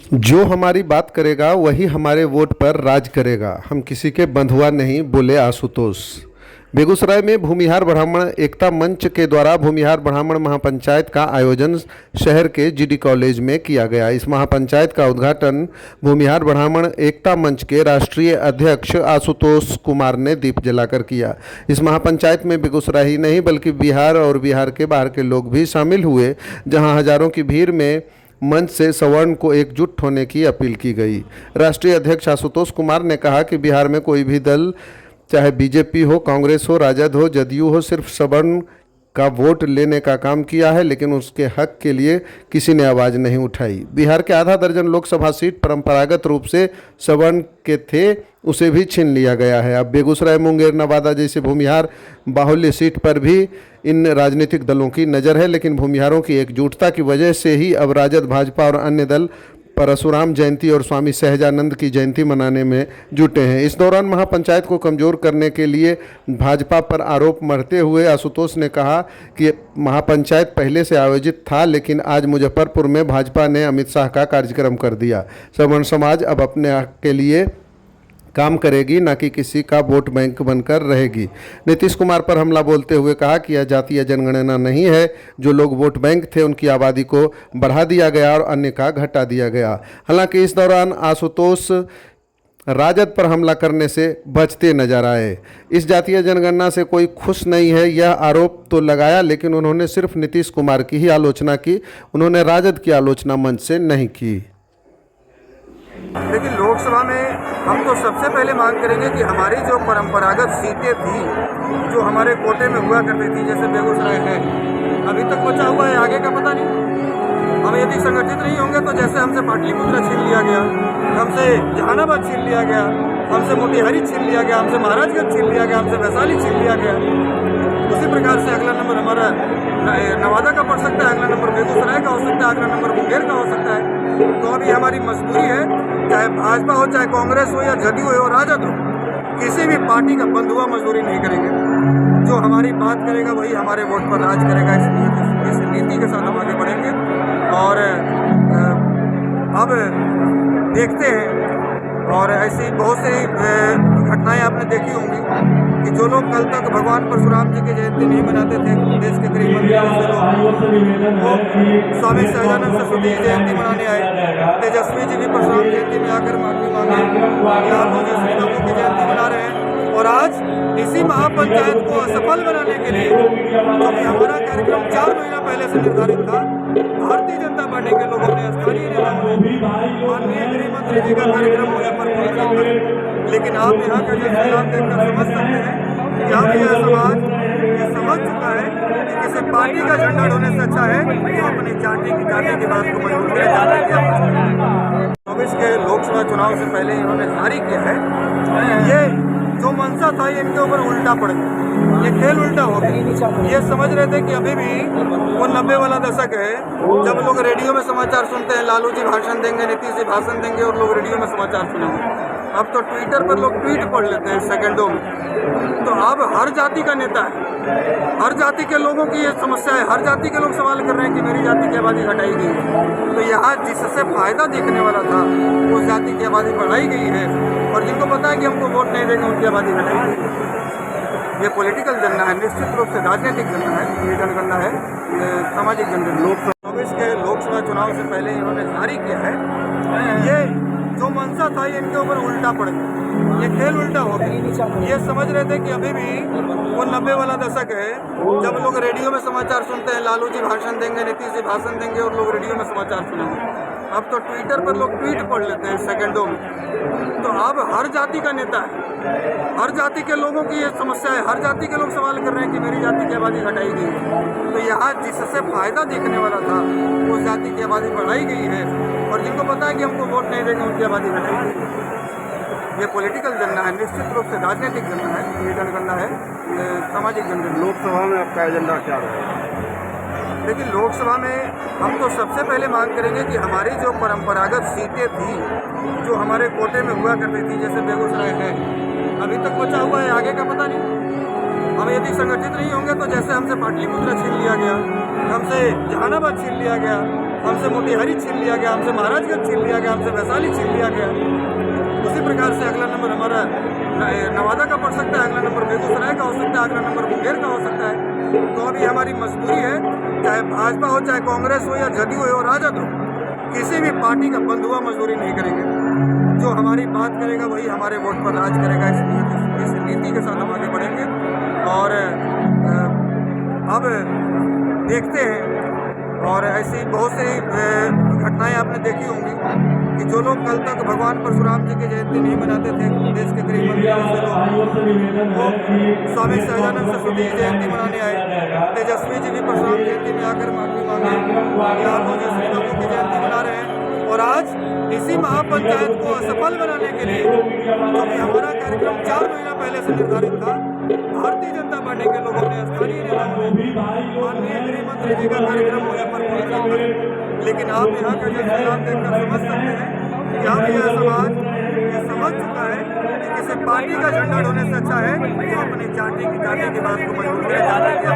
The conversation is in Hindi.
जो हमारी बात करेगा वही हमारे वोट पर राज करेगा। हम किसी के बंधुआ नहीं, बोले आशुतोष। बेगूसराय में भूमिहार ब्राह्मण एकता मंच के द्वारा भूमिहार ब्राह्मण महापंचायत का आयोजन शहर के जीडी कॉलेज में किया गया। इस महापंचायत का उद्घाटन भूमिहार ब्राह्मण एकता मंच के राष्ट्रीय अध्यक्ष आशुतोष कुमार ने दीप जलाकर किया। इस महापंचायत में बेगूसराय ही नहीं बल्कि बिहार और बिहार के बाहर के लोग भी शामिल हुए, जहां हजारों की भीड़ में मंच से सवर्ण को एकजुट होने की अपील की गई। राष्ट्रीय अध्यक्ष आशुतोष कुमार ने कहा कि बिहार में कोई भी दल, चाहे बीजेपी हो, कांग्रेस हो, राजद हो, जदयू हो, सिर्फ सवर्ण का वोट लेने का काम किया है, लेकिन उसके हक के लिए किसी ने आवाज़ नहीं उठाई। बिहार के आधा दर्जन लोकसभा सीट परंपरागत रूप से सवर्ण के थे, उसे भी छीन लिया गया है। अब बेगूसराय, मुंगेर, नवादा जैसे भूमिहार बाहुल्य सीट पर भी इन राजनीतिक दलों की नज़र है, लेकिन भूमिहारों की एकजुटता की वजह से ही अब राजद, भाजपा और अन्य दल परशुराम जयंती और स्वामी सहजानंद की जयंती मनाने में जुटे हैं। इस दौरान महापंचायत को कमज़ोर करने के लिए भाजपा पर आरोप मढ़ते हुए आशुतोष ने कहा कि महापंचायत पहले से आयोजित था, लेकिन आज मुजफ्फरपुर में भाजपा ने अमित शाह का कार्यक्रम कर दिया। सवर्ण समाज अब अपने हक के लिए काम करेगी, न कि किसी का वोट बैंक बनकर रहेगी। नीतीश कुमार पर हमला बोलते हुए कहा कि यह जातीय जनगणना नहीं है। जो लोग वोट बैंक थे उनकी आबादी को बढ़ा दिया गया और अन्य का घटा दिया गया। हालांकि इस दौरान आशुतोष राजद पर हमला करने से बचते नजर आए। इस जातीय जनगणना से कोई खुश नहीं है, यह आरोप तो लगाया, लेकिन उन्होंने सिर्फ नीतीश कुमार की ही आलोचना की। उन्होंने राजद की आलोचना मंच से नहीं की। लेकिन लोकसभा में हम तो सबसे पहले मांग करेंगे कि हमारी जो परंपरागत सीटें थी, जो हमारे कोटे में हुआ करती थी, जैसे बेगूसराय है, अभी तक बचा हुआ है, आगे का पता नहीं। हम यदि संगठित नहीं होंगे तो जैसे हमसे पाटलिपुत्र छीन लिया गया, हमसे जहानाबाद छीन लिया गया, हमसे मोतिहारी छीन लिया गया, हमसे महाराजगंज छीन लिया गया, हमसे वैशाली छीन लिया गया, उसी प्रकार से अगला नंबर हमारा नवादा का पड़ सकता है, अगला नंबर बेगूसराय का हो सकता है, अगला नंबर मुंगेर का हो सकता है। तो अभी हमारी मजबूरी है, चाहे भाजपा हो, चाहे कांग्रेस हो, या जदयू हो, राजद हो, किसी भी पार्टी का बंधुआ मजदूरी नहीं करेंगे। जो हमारी बात करेगा वही हमारे वोट पर राज करेगा। इस नीति के साथ हम आगे बढ़ेंगे। और अब देखते हैं, और ऐसी बहुत सी घटनाएं आपने देखी होंगी कि जो लोग कल तक भगवान परशुराम जी की जयंती नहीं मनाते थे, देश के करीब मंत्री लोग वो स्वामी सहजानंद सरस्वती की जयंती मनाने आए। तेजस्वी जी भी परशुराम जयंती में आकर माफी मांगे। यहाँ तेजस्वी लोगों की जयंती मना रहे हैं। और आज इसी महापंचायत को असफल बनाने के लिए, क्योंकि हमारा कार्यक्रम 4 महीना पहले से निर्धारित था, भारतीय जनता पार्टी के लोगों ने, स्थानीय नेताओं ने माननीय गृह मंत्री जी का कार्यक्रम मुजफ्फरपुर में रखा। लेकिन आप यहाँ का जो चुनाव देखकर समझ सकते हैं कि अब यह समाज ये समझ चुका है कि किसी पार्टी का झंडा ढोने से अच्छा है कि अपनी जाति की बात को मजबूत करें। जाति की 24 के लोकसभा चुनाव से पहले इन्होंने जारी किया है। ये जो मंशा था ये इनके ऊपर उल्टा पड़ गया, ये खेल उल्टा हो गया। ये समझ रहे थे कि अभी भी वो 90 वाला दशक है, जब लोग रेडियो में समाचार सुनते हैं, लालू जी भाषण देंगे, नीतीश जी भाषण देंगे और लोग रेडियो में समाचार सुनेंगे। अब तो ट्विटर पर लोग ट्वीट पढ़ लेते हैं सेकंडों में। तो अब हर जाति का नेता है, हर जाति के लोगों की ये समस्या है। हर जाति के लोग सवाल कर रहे हैं कि मेरी जाति की आबादी घटाई गई है। तो यहाँ जिससे फायदा दिखने वाला था उस जाति की आबादी बढ़ाई गई है, और जिनको पता है कि हमको वोट नहीं देंगे उनकी आबादी घटाई गई है। ये पॉलिटिकल जनगणना है, निश्चित रूप से राजनीतिक जनगणना है। ये जनगणना है सामाजिक जनगणना। 24 के लोकसभा चुनाव से पहले इन्होंने जारी किया है। ये जो मंशा था ये इनके ऊपर उल्टा पड़ गया, ये खेल उल्टा हो गया। ये समझ रहे थे कि अभी भी वो 90 वाला दशक है, जब लोग रेडियो में समाचार सुनते हैं, लालू जी भाषण देंगे, नीतीश जी भाषण देंगे और लोग रेडियो में समाचार सुनेंगे। अब तो ट्विटर पर लोग ट्वीट पढ़ लेते हैं सेकंडों में। तो अब हर जाति का नेता है, हर जाति के लोगों की ये समस्या है। हर जाति के लोग सवाल कर रहे हैं कि मेरी जाति की आबादी घटाई गई है। तो यहाँ जिससे फायदा दिखने वाला था उस जाति की आबादी बढ़ाई गई है, और जिनको पता है कि हमको वोट नहीं देंगे उनकी आबादी घटाई गई है। ये पॉलिटिकल जनगणना है, निश्चित रूप से राजनीतिक जनगणना है। ये जनगणना है सामाजिक जनगणना। लोकसभा में आपका एजेंडा क्या रहेगा? लेकिन लोकसभा में हम तो सबसे पहले मांग करेंगे कि हमारी जो परंपरागत सीटें थी, जो हमारे कोटे में हुआ करती थी, जैसे बेगूसराय है, अभी तक बचा हुआ है, आगे का पता नहीं। हम यदि संगठित नहीं होंगे तो जैसे हमसे पाटलिपुत्र छीन लिया गया, हमसे जहानाबाद छीन लिया गया, हमसे मोतिहारी छीन लिया गया, हमसे महाराजगंज छीन लिया गया, हमसे वैशाली छीन लिया गया। उसी प्रकार से अगला नंबर हमारा नवादा का पड़ सकता है, अगला नंबर बेगूसराय का हो सकता है, अगला नंबर मुंगेर का हो सकता है। तो अभी हमारी मजबूरी है, चाहे भाजपा हो, चाहे कांग्रेस हो या जदयू हो, राजद हो, किसी भी पार्टी का बंद हुआ मजदूरी नहीं करेंगे। जो हमारी बात करेगा वही हमारे वोट पर राज करेगा। इस नीति के साथ हम आगे बढ़ेंगे। और अब देखते हैं, और ऐसी बहुत सी घटनाएं आपने देखी होंगी कि जो लोग कल तक भगवान परशुराम जी की जयंती नहीं मनाते थे, देश के करीब मंदिरों से लोग वो स्वामी सहजानंद सरस्वती की जयंती मनाने आए। तेजस्वी जी भी परशुराम जयंती में आकर माफी मांगे। यहाँ तेजस्वी बाबू की जयंती मना रहे हैं। और आज इसी महापंचायत को असफल बनाने के लिए, क्योंकि हमारा कार्यक्रम 4 महीना पहले से निर्धारित था, भारतीय जनता पार्टी के लोगों ने, स्थानीय नेताओं ने माननीय गृह मंत्री जी का कार्यक्रम होने पर विरोध रखा। लेकिन आप यहाँ का जो हालात देखकर समझ सकते हैं कि अब यह समाज ये समझ चुका है कि किसी पार्टी का झंडा ढोने से अच्छा है तो अपनी जाति की बात को मजबूत करें, जाति की